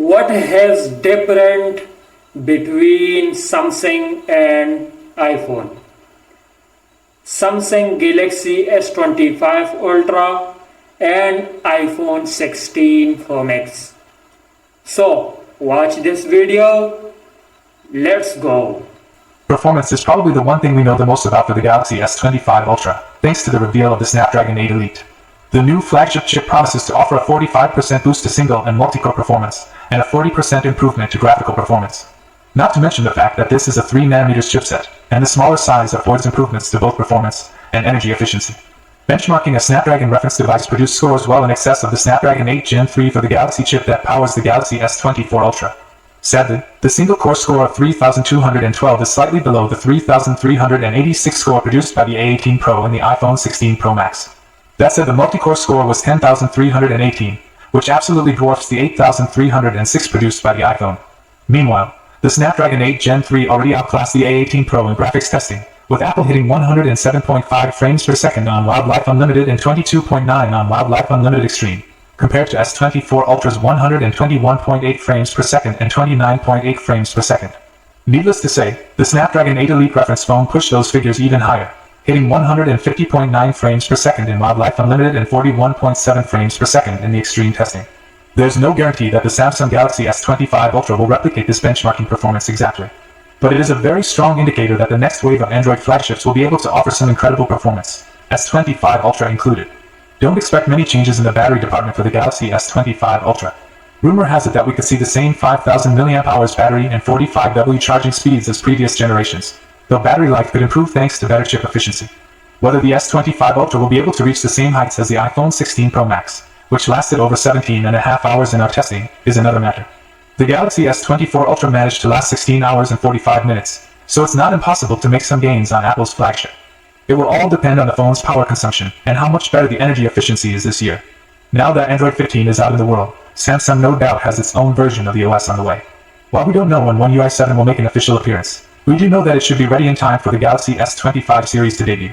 what has different between Samsung and iPhone? Samsung Galaxy S25 Ultra and iPhone 16 Pro Max. So watch this video. Let's go. Performance is probably the one thing we know the most about for the Galaxy S25 Ultra, thanks to the reveal of the Snapdragon 8 Elite. The new flagship chip promises to offer a 45% boost to single and multi-core performance, and a 40% improvement to graphical performance. Not to mention the fact that this is a 3nm chipset, and the smaller size affords improvements to both performance and energy efficiency. Benchmarking a Snapdragon reference device produced scores well in excess of the Snapdragon 8 Gen 3 for the Galaxy chip that powers the Galaxy S24 Ultra. Sadly, the single-core score of 3,212 is slightly below the 3,386 score produced by the A18 Pro and the iPhone 16 Pro Max. That said, the multi-core score was 10,318, which absolutely dwarfs the 8,306 produced by the iPhone. Meanwhile, the Snapdragon 8 Gen 3 already outclassed the A18 Pro in graphics testing, with Apple hitting 107.5 frames per second on Wildlife Unlimited and 22.9 on Wildlife Unlimited Extreme, compared to S24 Ultra's 121.8 frames per second and 29.8 frames per second. Needless to say, the Snapdragon 8 Elite reference phone pushed those figures even higher, hitting 150.9 frames per second in Wildlife Unlimited and 41.7 frames per second in the Extreme testing. There's no guarantee that the Samsung Galaxy S25 Ultra will replicate this benchmarking performance exactly, but it is a very strong indicator that the next wave of Android flagships will be able to offer some incredible performance, S25 Ultra included. Don't expect many changes in the battery department for the Galaxy S25 Ultra. Rumor has it that we could see the same 5000 mAh battery and 45W charging speeds as previous generations, though battery life could improve thanks to better chip efficiency. Whether the S25 Ultra will be able to reach the same heights as the iPhone 16 Pro Max, which lasted over 17.5 hours in our testing, is another matter. The Galaxy S24 Ultra managed to last 16 hours and 45 minutes, so it's not impossible to make some gains on Apple's flagship. It will all depend on the phone's power consumption and how much better the energy efficiency is this year. Now that Android 15 is out in the world, Samsung no doubt has its own version of the OS on the way. While we don't know when One UI 7 will make an official appearance, we do know that it should be ready in time for the Galaxy S25 series to debut.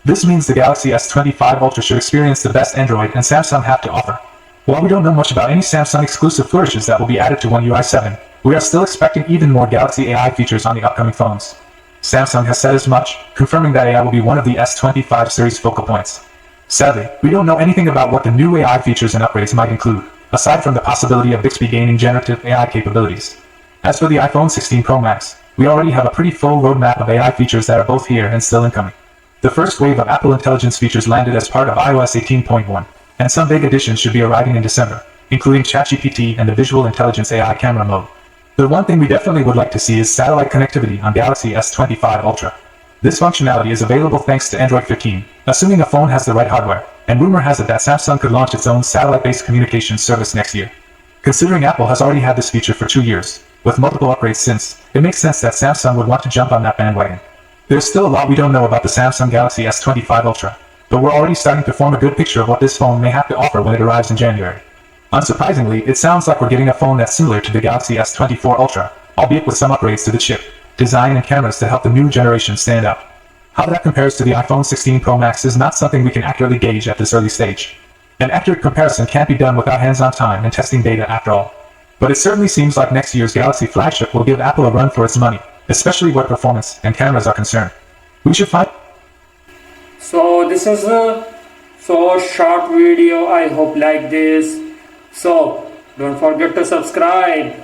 This means the Galaxy S25 Ultra should experience the best Android and Samsung have to offer. While we don't know much about any Samsung exclusive flourishes that will be added to One UI 7, we are still expecting even more Galaxy AI features on the upcoming phones. Samsung has said as much, confirming that AI will be one of the S25 series focal points. Sadly, we don't know anything about what the new AI features and upgrades might include, aside from the possibility of Bixby gaining generative AI capabilities. As for the iPhone 16 Pro Max, we already have a pretty full roadmap of AI features that are both here and still incoming. The first wave of Apple Intelligence features landed as part of iOS 18.1, and some big additions should be arriving in December, including ChatGPT and the Visual Intelligence AI camera mode. The one thing we definitely would like to see is satellite connectivity on Galaxy S25 Ultra. This functionality is available thanks to Android 15, assuming a phone has the right hardware, and rumor has it that Samsung could launch its own satellite-based communications service next year. Considering Apple has already had this feature for 2 years, with multiple upgrades since, it makes sense that Samsung would want to jump on that bandwagon. There's still a lot we don't know about the Samsung Galaxy S25 Ultra, but we're already starting to form a good picture of what this phone may have to offer when it arrives in January. Unsurprisingly, it sounds like we're getting a phone that's similar to the Galaxy S24 Ultra, albeit with some upgrades to the chip, design and cameras to help the new generation stand out. How that compares to the iPhone 16 Pro Max is not something we can accurately gauge at this early stage. An accurate comparison can't be done without hands-on time and testing data after all. But it certainly seems like next year's Galaxy flagship will give Apple a run for its money, especially where performance and cameras are concerned. We should find... So this is a short video. I hope like this. So don't forget to subscribe.